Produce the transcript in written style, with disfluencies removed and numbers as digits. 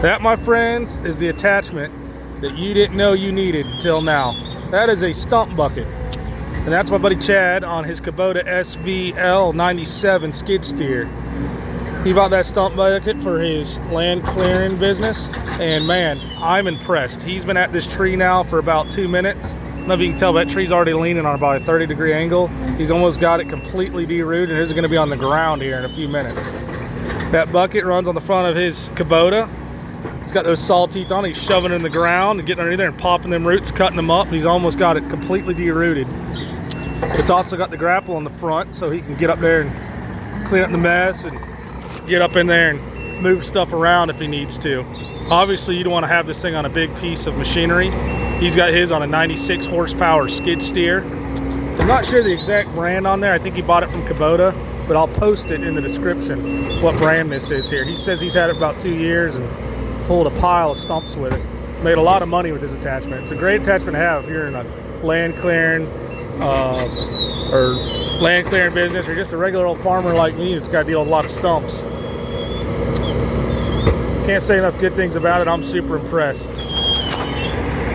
That, my friends, is the attachment that you didn't know you needed until now. That is a stump bucket. And that's my buddy Chad on his Kubota SVL 97 skid steer. He bought that stump bucket for his land clearing business, and man, I'm impressed. He's been at this tree now for about 2 minutes. I don't know if you can tell, that tree's already leaning on about a 30-degree angle. He's almost got it completely de-rooted, and this is going to be on the ground here in a few minutes. That bucket runs on the front of his Kubota. It's got those saw teeth on it. He's shoving it in the ground and getting underneath there and popping them roots, cutting them up. He's almost got it completely de-rooted. It's also got the grapple on the front, so he can get up there and clean up the mess and get up in there and move stuff around if he needs to. Obviously, you don't want to have this thing on a big piece of machinery. He's got his on a 96 horsepower skid steer. So I'm not sure the exact brand on there. I think he bought it from Kubota, but I'll post it in the description what brand this is here. He says he's had it about 2 years and pulled a pile of stumps with it. Made a lot of money with this attachment. It's a great attachment to have if you're in a land clearing business, or just a regular old farmer like me that's got to deal with a lot of stumps. Can't say enough good things about it. I'm super impressed.